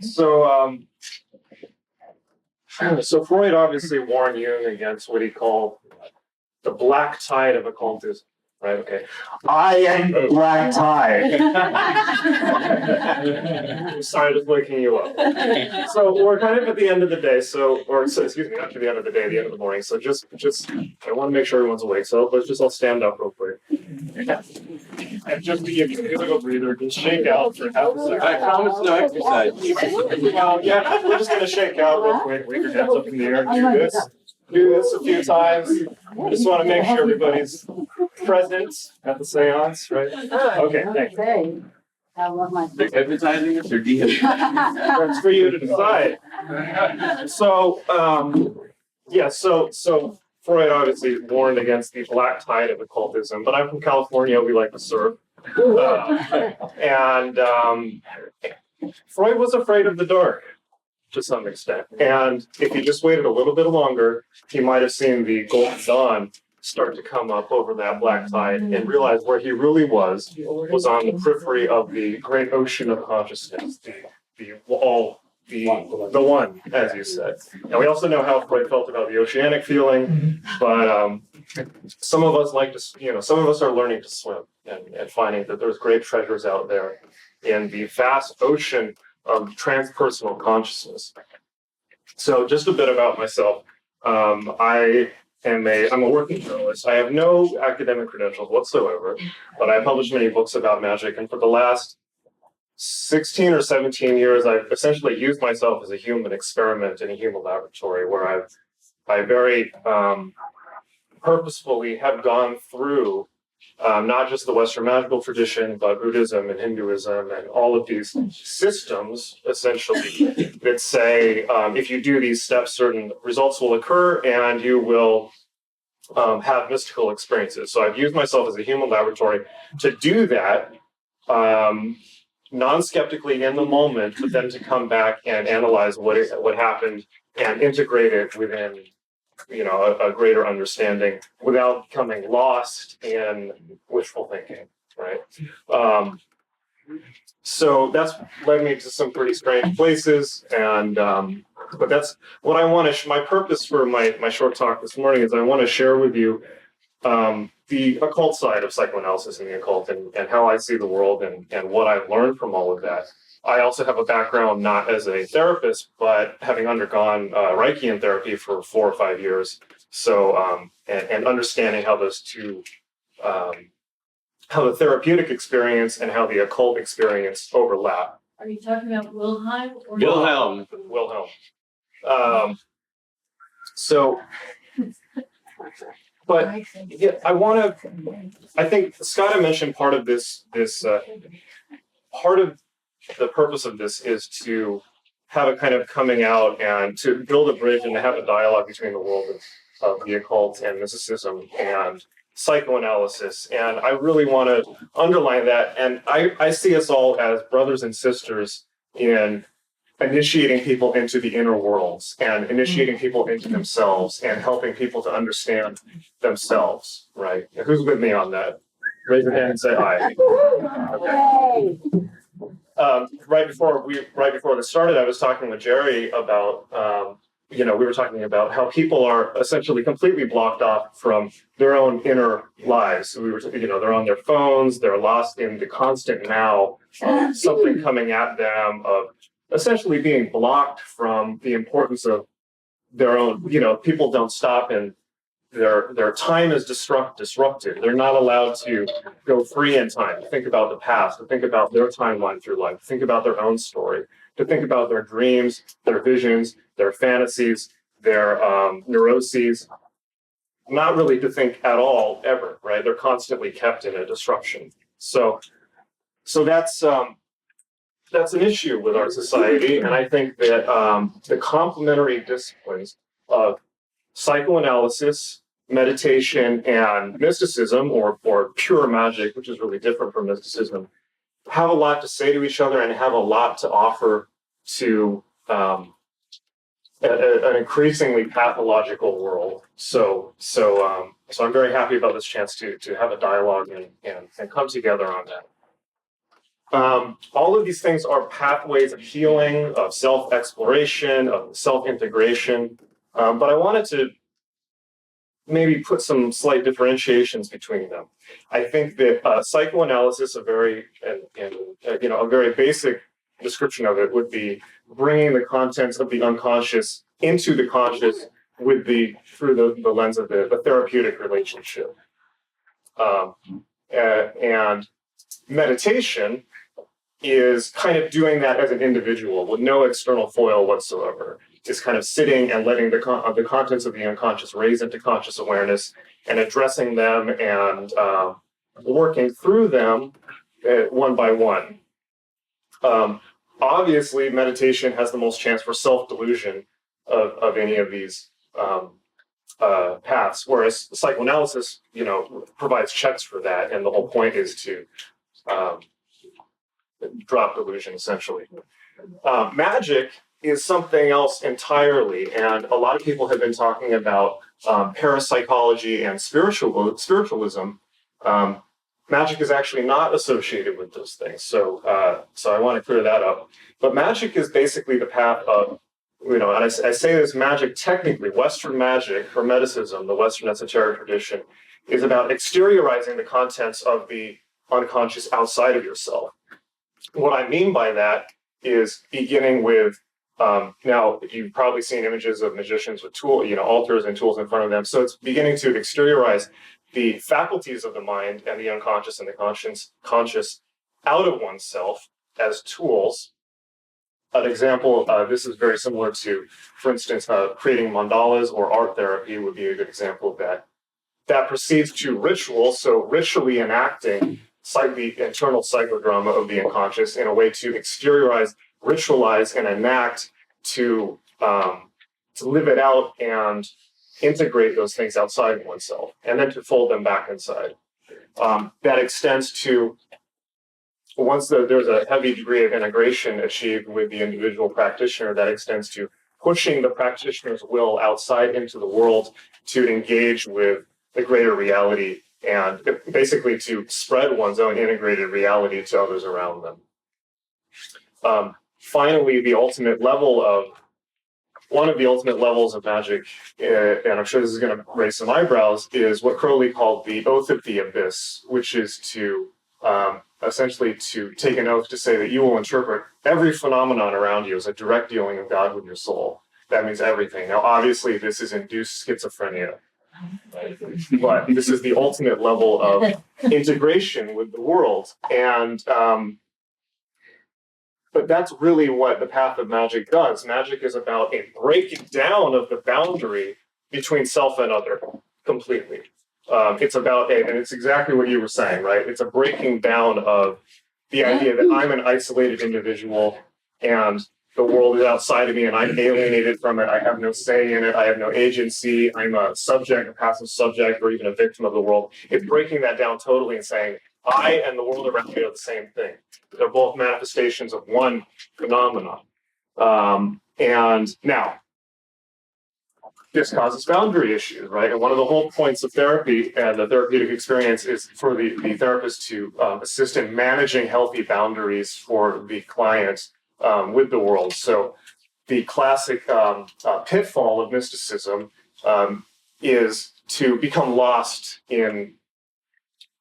So Freud obviously warned Jung against what he called the black tide of occultism. Right, okay. I am the black tide. Sorry, just waking you up. So we're kind of at the end of the day, excuse me, not to the end of the day, the end of the morning. So just, I want to make sure everyone's awake. So let's all stand up real quick. And just to give you a little breather, just shake out for half a second. I promise no exercise. Yeah, we're just going to shake out real quick. Wave your hands up in the air and do this a few times. I just want to make sure everybody's present at the seance, right? Okay, thank you. Hypnotizing us or dehypnotizing? That's for you to decide. So Freud obviously warned against the black tide of occultism, but I'm from California, we like to surf. Freud was afraid of the dark to some extent. And if he just waited a little bit longer, he might have seen the golden dawn start to come up over that black tide and realize where he really was on the periphery of the great ocean of consciousness, the one, as you said. And we also know how Freud felt about the oceanic feeling, but some of us are learning to swim and finding that there's great treasures out there in the vast ocean of transpersonal consciousness. So just a bit about myself. I'm a working journalist. I have no academic credentials whatsoever, but I published many books about magic. And for the last 16 or 17 years, I've essentially used myself as a human experiment in a human laboratory where I very purposefully have gone through not just the Western magical tradition, but Buddhism and Hinduism and all of these systems, essentially, that say if you do these steps, certain results will occur and you will have mystical experiences. So I've used myself as a human laboratory to do that non-skeptically in the moment, but then to come back and analyze what happened and integrate it within a greater understanding without becoming lost in wishful thinking, right? So that's led me to some pretty strange places, and but that's what I want to. My purpose for my short talk this morning is I want to share with you the occult side of psychoanalysis and the occult, and how I see the world, and what I've learned from all of that. I also have a background not as a therapist, but having undergone Reichian therapy for 4 or 5 years. So, and understanding how those two, how the therapeutic experience and how the occult experience overlap. Are you talking about Wilhelm? Or Wilhelm. But yeah, I think Scott had mentioned part of part of the purpose of this is to have a kind of coming out and to build a bridge and to have a dialogue between the world of the occult and mysticism and psychoanalysis. And I really want to underline that. And I see us all as brothers and sisters in initiating people into the inner worlds and initiating people into themselves and helping people to understand themselves, right? Who's with me on that? Raise your hand and say hi. Okay. Right before this started, I was talking with Jerry about, we were talking about how people are essentially completely blocked off from their own inner lives. So they're on their phones, they're lost in the constant now of something coming at them, of essentially being blocked from the importance of their own, people don't stop and their time is disrupted. They're not allowed to go free in time, to think about the past, to think about their timeline through life, to think about their own story, to think about their dreams, their visions, their fantasies, their neuroses, not really to think at all, ever, right? They're constantly kept in a disruption. So that's an issue with our society, and I think that the complementary disciplines of psychoanalysis, meditation, and mysticism, or pure magic, which is really different from mysticism, have a lot to say to each other and have a lot to offer to an increasingly pathological world. So I'm very happy about this chance to have a dialogue and come together on that. All of these things are pathways of healing, of self-exploration, of self-integration. But I wanted to maybe put some slight differentiations between them. I think that psychoanalysis, a very basic description of it would be bringing the contents of the unconscious into the conscious through the lens of the therapeutic relationship. And meditation is kind of doing that as an individual with no external foil whatsoever. Is kind of sitting and letting the contents of the unconscious raise into conscious awareness and addressing them and working through them one by one. Obviously, meditation has the most chance for self-delusion of any of these paths, whereas psychoanalysis, provides checks for that, and the whole point is to drop delusion, essentially. Magic is something else entirely, and a lot of people have been talking about parapsychology and spiritualism. Magic is actually not associated with those things, so I want to clear that up. But magic is basically the path of, and I say this magic technically, Western magic, Hermeticism, the Western esoteric tradition, is about exteriorizing the contents of the unconscious outside of yourself. What I mean by that is beginning with, now you've probably seen images of magicians with altars and tools in front of them. So it's beginning to exteriorize the faculties of the mind and the unconscious and the conscious out of oneself as tools. An example, this is very similar to, for instance, creating mandalas or art therapy would be a good example of that. That proceeds to ritual, so ritually enacting the internal psychodrama of the unconscious in a way to exteriorize, ritualize, and enact to live it out and integrate those things outside of oneself, and then to fold them back inside. That extends to, once there's a heavy degree of integration achieved with the individual practitioner, that extends to pushing the practitioner's will outside into the world to engage with the greater reality and basically to spread one's own integrated reality to others around them. Finally, one of the ultimate levels of magic, and I'm sure this is going to raise some eyebrows, is what Crowley called the oath of the abyss, which is to essentially to take an oath to say that you will interpret every phenomenon around you as a direct dealing of God with your soul. That means everything. Now, obviously, this is induced schizophrenia, but this is the ultimate level of integration with the world. And but that's really what the path of magic does. Magic is about a breaking down of the boundary between self and other completely. It's about, and it's exactly what you were saying, right? It's a breaking down of the idea that I'm an isolated individual and the world is outside of me and I'm alienated from it. I have no say in it. I have no agency. I'm a subject, a passive subject, or even a victim of the world. It's breaking that down totally and saying, I and the world around me are the same thing. They're both manifestations of one phenomenon. And now, this causes boundary issues, right? And one of the whole points of therapy and the therapeutic experience is for the therapist to assist in managing healthy boundaries for the client with the world. So the classic pitfall of mysticism is to become lost in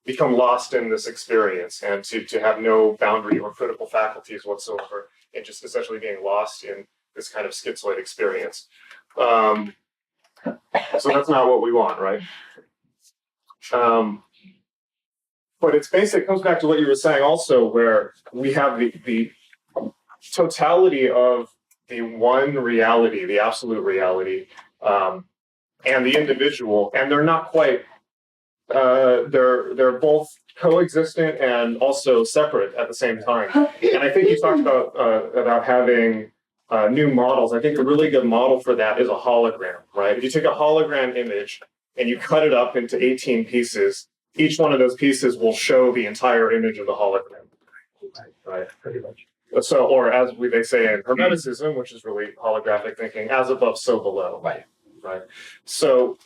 this experience and to have no boundary or critical faculties whatsoever, and just essentially being lost in this kind of schizoid experience. So that's not what we want, right? But it's basic. It comes back to what you were saying also, where we have the totality of the one reality, the absolute reality, and the individual, and they're not quite. They're both coexistent and also separate at the same time. And I think you talked about having new models. I think a really good model for that is a hologram, right? If you take a hologram image and you cut it up into 18 pieces, each one of those pieces will show the entire image of the hologram, right? Pretty much. So, or as they say in Hermeticism, which is really holographic thinking, as above, so below. Right. So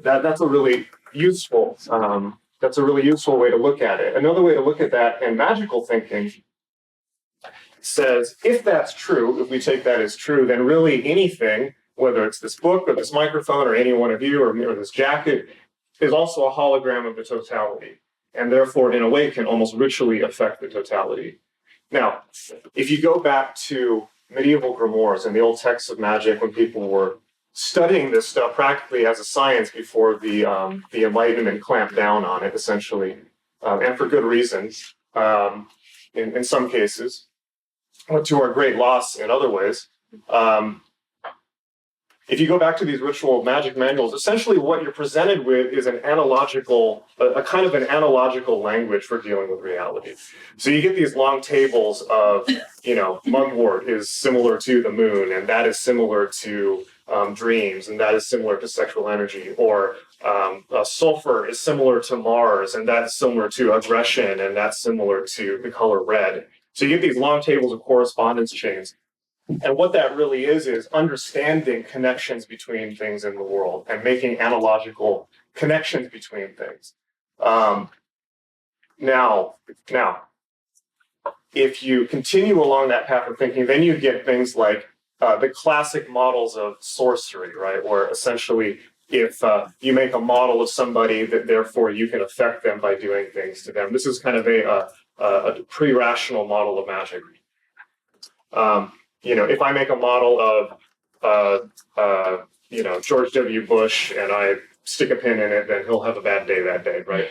that's a really useful That's a really useful way to look at it. Another way to look at that in magical thinking says, if that's true, if we take that as true, then really anything, whether it's this book or this microphone or any one of you or this jacket, is also a hologram of the totality, and therefore, in a way, can almost ritually affect the totality. Now, if you go back to medieval grimoires and the old texts of magic, when people were studying this stuff practically as a science before the Enlightenment clamped down on it, essentially, and for good reasons, in some cases, to our great loss in other ways. If you go back to these ritual magic manuals, essentially what you're presented with is an analogical, a kind of an analogical language for dealing with reality. So you get these long tables of, mugwort is similar to the moon, and that is similar to dreams, and that is similar to sexual energy, or sulfur is similar to Mars, and that's similar to aggression, and that's similar to the color red. So you get these long tables of correspondence chains. And what that really is understanding connections between things in the world and making analogical connections between things. Now, if you continue along that path of thinking, then you get things like the classic models of sorcery, right? Where essentially, if you make a model of somebody, that therefore you can affect them by doing things to them. This is kind of a pre-rational model of magic. If I make a model of, George W. Bush and I stick a pin in it, then he'll have a bad day that day, right?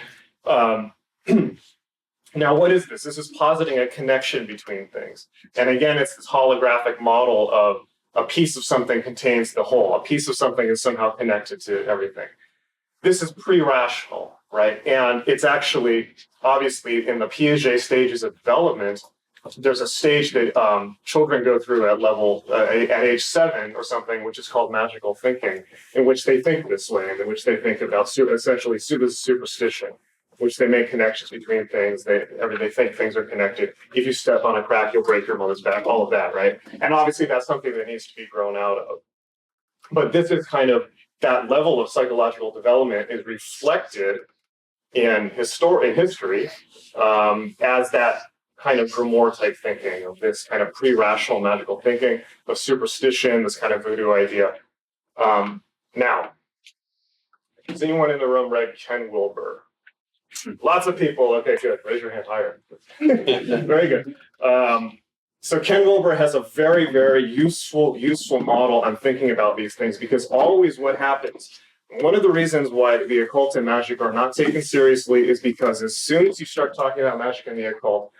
Now, what is this? This is positing a connection between things. And again, it's this holographic model of a piece of something contains the whole. A piece of something is somehow connected to everything. This is pre-rational, right? And it's actually, obviously, in the Piaget stages of development, there's a stage that children go through at age 7 or something, which is called magical thinking, in which they think this way, and in which they think about essentially superstition, which they make connections between things. They think things are connected. If you step on a crack, you'll break your mother's back, all of that, right? And obviously that's something that needs to be grown out of. But this is kind of, that level of psychological development is reflected in history as that kind of grimoire type thinking, of this kind of pre-rational magical thinking, of superstition, this kind of voodoo idea. Now, has anyone in the room read Ken Wilber? Lots of people. Okay, good. Raise your hand higher. Very good. So Ken Wilber has a very, very useful model on thinking about these things, because always what happens, one of the reasons why the occult and magic are not taken seriously is because as soon as you start talking about magic and the occult,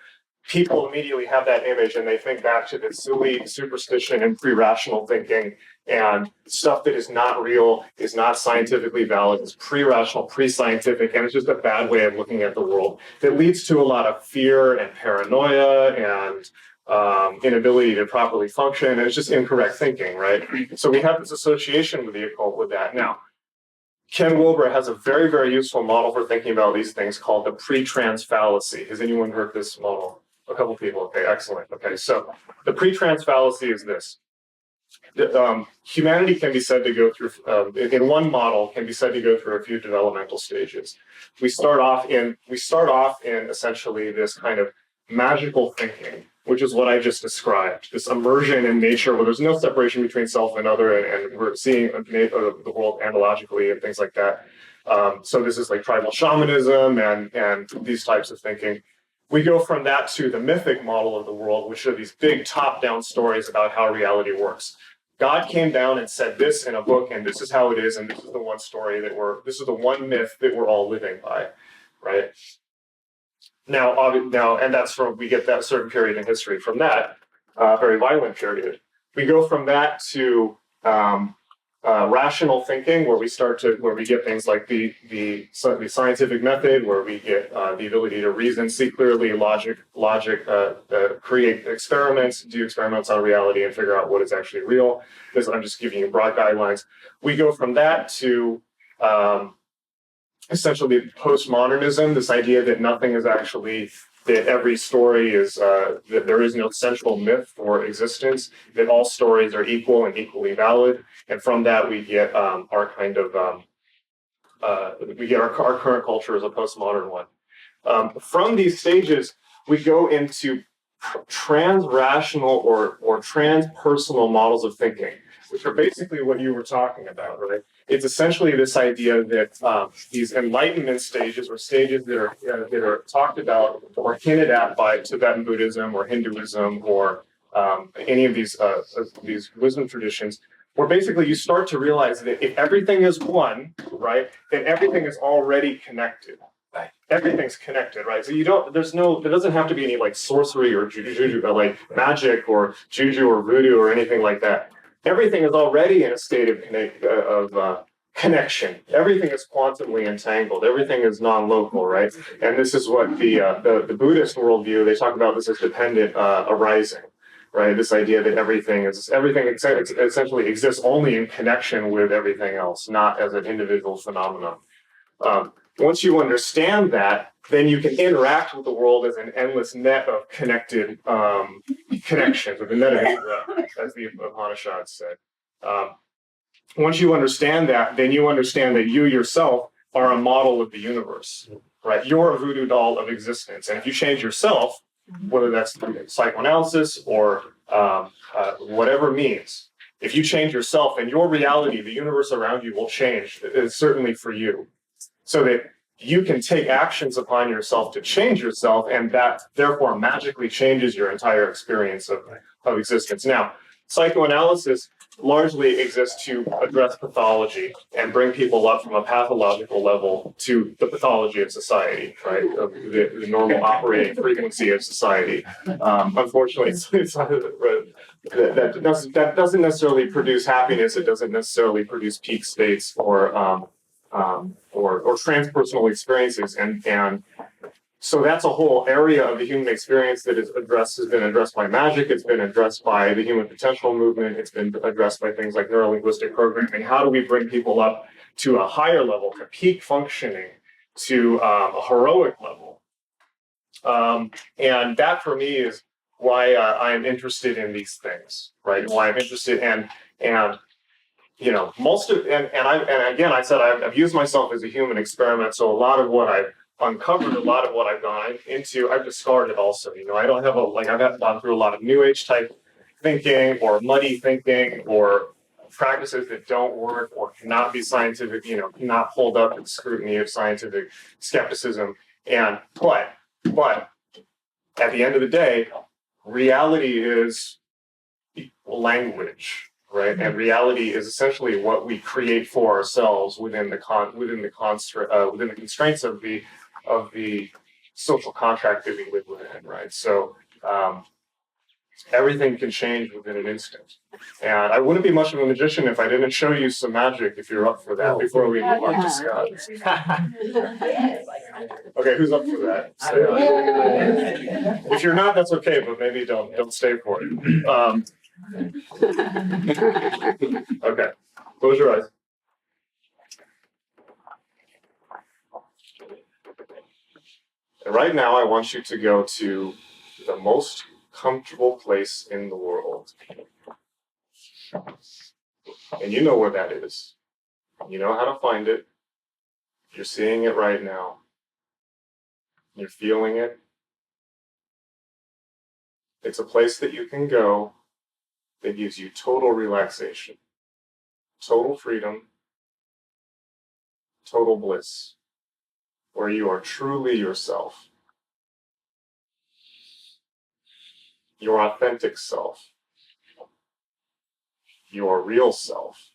people immediately have that image and they think back to this silly superstition and pre-rational thinking and stuff that is not real, is not scientifically valid, is pre-rational, pre-scientific, and it's just a bad way of looking at the world that leads to a lot of fear and paranoia and inability to properly function. And it's just incorrect thinking, right? So we have this association with the occult with that. Now, Ken Wilber has a very, very useful model for thinking about these things called the pre-trans fallacy. Has anyone heard this model? A couple people. Okay, excellent. Okay, so the pre-trans fallacy is this. Humanity can be said to go through, in one model, can be said to go through a few developmental stages. We start off in essentially this kind of magical thinking, which is what I just described, this immersion in nature where there's no separation between self and other, and we're seeing the world analogically and things like that. So this is like tribal shamanism and these types of thinking. We go from that to the mythic model of the world, which are these big top-down stories about how reality works. God came down and said this in a book, and this is how it is, and this is the one story this is the one myth that we're all living by, right? Now, and that's we get that certain period in history from that, very violent period. We go from that to rational thinking, where we get things like the scientific method, where we get the ability to reason, see clearly, logic, create experiments, do experiments on reality, and figure out what is actually real. I'm just giving you broad guidelines. We go from that to essentially postmodernism, this idea that nothing is actually, that every story is, that there is no central myth for existence, that all stories are equal and equally valid. And from that, we get our kind of our current culture as a postmodern one. From these stages, we go into transrational or transpersonal models of thinking, which are basically what you were talking about, right? It's essentially this idea that these enlightenment stages, or stages that are talked about or hinted at by Tibetan Buddhism or Hinduism or any of these wisdom traditions, where basically you start to realize that if everything is one, right, then everything is already connected. Everything's connected, right? So there doesn't have to be any like sorcery or juju, like magic or juju or voodoo or anything like that. Everything is already in a state of connection. Everything is quantumly entangled. Everything is non-local, right? And this is what the Buddhist worldview, they talk about this as dependent arising, right? This idea that everything essentially exists only in connection with everything else, not as an individual phenomenon. Once you understand that, then you can interact with the world as an endless net of connected connections, or the net of Indra, as the Upanishads said. Once you understand that, then you understand that you yourself are a model of the universe, right? You're a voodoo doll of existence. And if you change yourself, whether that's through psychoanalysis or whatever means, if you change yourself, then your reality, the universe around you, will change, certainly for you. So that you can take actions upon yourself to change yourself, and that therefore magically changes your entire experience of existence. Now, psychoanalysis largely exists to address pathology and bring people up from a pathological level to the pathology of society, right? Of the normal operating frequency of society. Unfortunately, that doesn't necessarily produce happiness. It doesn't necessarily produce peak states or transpersonal experiences, and so that's a whole area of the human experience that has been addressed by magic. It's been addressed by the human potential movement. It's been addressed by things like neurolinguistic programming. How do we bring people up to a higher level, to peak functioning, to a heroic level? And that for me is why I'm interested in these things, right? Why I'm interested and you know, again, I said I've used myself as a human experiment, so a lot of what I've uncovered, a lot of what I've gone into, I've discarded also. You know, I don't have I've gone through a lot of New Age type thinking or muddy thinking or practices that don't work or cannot be scientific, you know, cannot hold up to the scrutiny of scientific skepticism. But at the end of the day, reality is language. Right, and reality is essentially what we create for ourselves within the constraints of the social contract that we live within. Right, so everything can change within an instant. And I wouldn't be much of a magician if I didn't show you some magic. If you're up for that, before we move on to Scott. Okay, who's up for that? If you're not, that's okay, but maybe don't stay for it. Okay, close your eyes. And right now, I want you to go to the most comfortable place in the world. And you know where that is. You know how to find it. You're seeing it right now. You're feeling it. It's a place that you can go that gives you total relaxation, total freedom, total bliss, where you are truly yourself, your authentic self, your real self.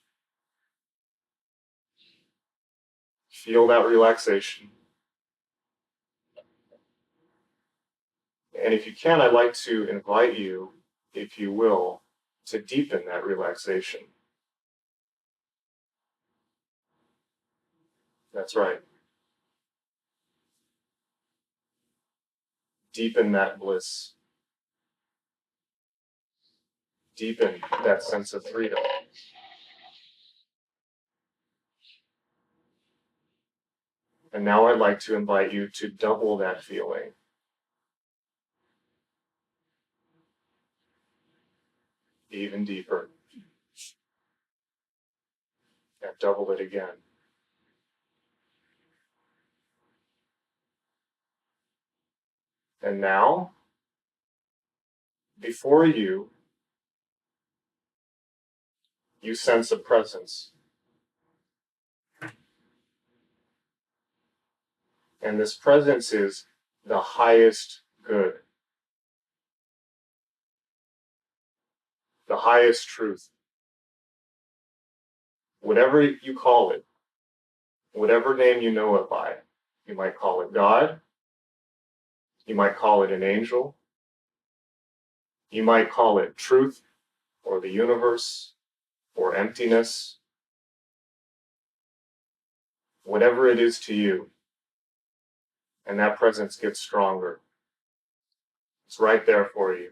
Feel that relaxation. And if you can, I'd like to invite you, if you will, to deepen that relaxation. That's right. Deepen that bliss. Deepen that sense of freedom. And now I'd like to invite you to double that feeling. Even deeper. And double it again. And now, before you, you sense a presence. And this presence is the highest good, the highest truth. Whatever you call it, whatever name you know it by, you might call it God, you might call it an angel, you might call it truth, or the universe, or emptiness, whatever it is to you. And that presence gets stronger. It's right there for you.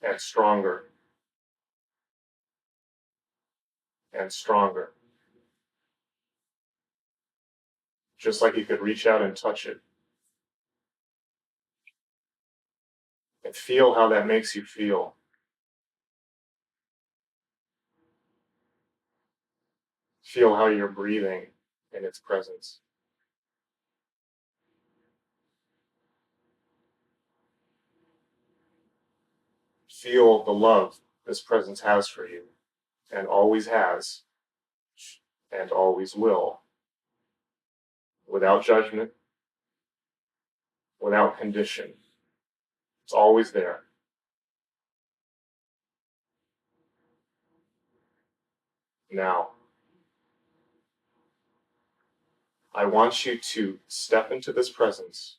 And stronger. And stronger. Just like you could reach out and touch it. And feel how that makes you feel. Feel how you're breathing in its presence. Feel the love this presence has for you, and always has, and always will, without judgment, without condition. It's always there. Now, I want you to step into this presence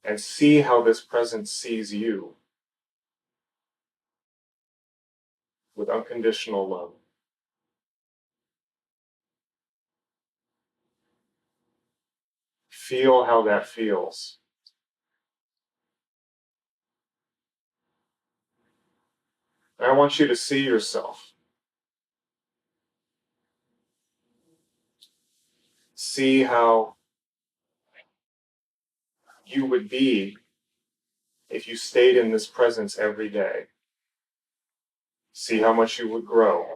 and see how this presence sees you with unconditional love. Feel how that feels. I want you to see yourself. See how you would be if you stayed in this presence every day. See how much you would grow.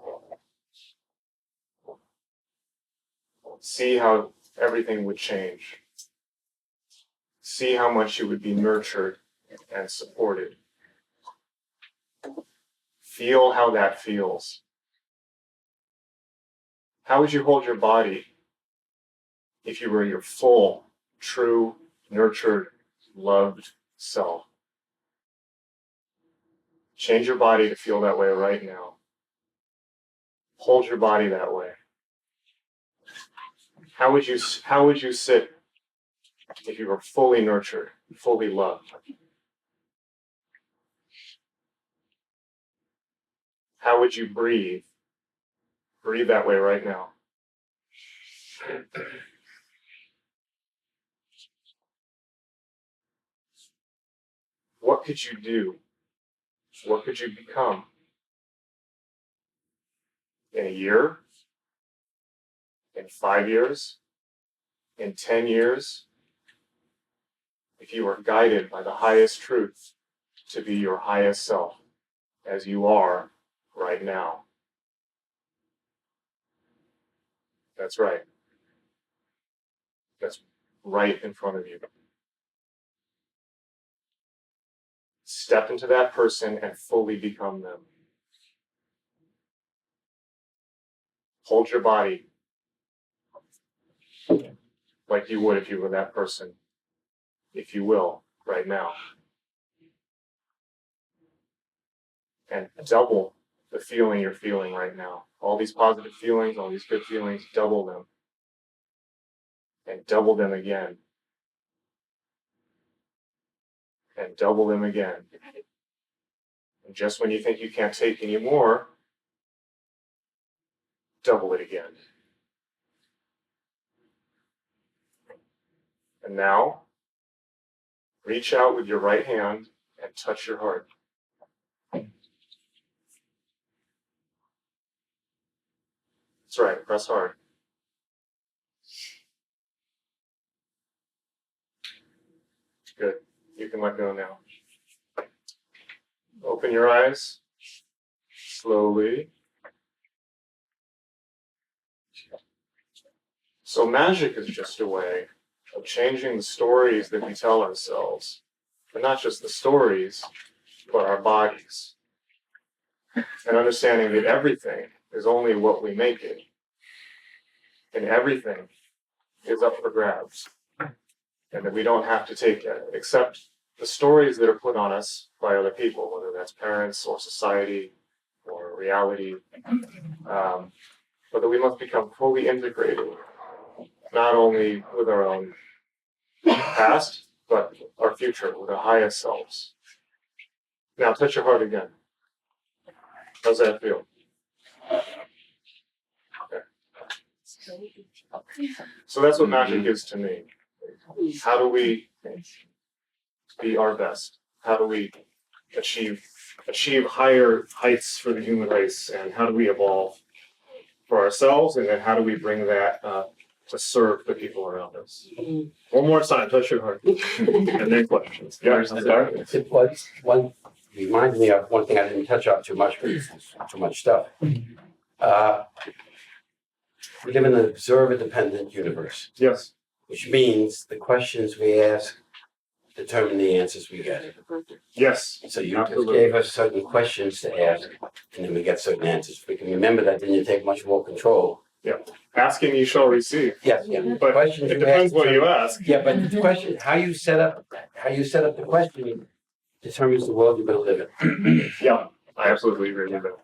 See how everything would change. See how much you would be nurtured and supported. Feel how that feels. How would you hold your body if you were your full, true, nurtured, loved self? Change your body to feel that way right now. Hold your body that way. How would you sit if you were fully nurtured, fully loved? How would you breathe? Breathe that way right now. What could you do? What could you become? In a year? In 5 years? In 10 years? If you were guided by the highest truth to be your highest self, as you are right now. That's right. That's right in front of you. Step into that person and fully become them. Hold your body like you would if you were that person, if you will, right now. And double the feeling you're feeling right now. All these positive feelings, all these good feelings, double them. And double them again. And double them again. And just when you think you can't take any more, double it again. And now, reach out with your right hand and touch your heart. That's right, press hard. Good. You can let go now. Open your eyes slowly. So magic is just a way of changing the stories that we tell ourselves, but not just the stories, but our bodies. And understanding that everything is only what we make it. And everything is up for grabs. And that we don't have to take it, except the stories that are put on us by other people, whether that's parents or society or reality. But that we must become fully integrated, not only with our own past, but our future, with our highest selves. Now touch your heart again. How's that feel? Okay. So that's what magic is to me. How do we be our best? How do we achieve higher heights for the human race? And how do we evolve for ourselves? And then how do we bring that to serve the people around us? One more time, touch your heart. And then questions. Yeah, It was one, reminds me of one thing I didn't touch on too much, but it's too much stuff. We live in an observer-dependent universe, Yes. which means the questions we ask determine the answers we get. Yes. So you just Absolutely. gave us certain questions to ask, and then we get certain answers. If we can remember that, then you take much more control. Asking you shall receive. Yes, yeah. But Questions it you depends ask what you determine- ask. Yeah, but the question, how you set up the question determines the world you're going to live in. Yeah, I absolutely agree with that.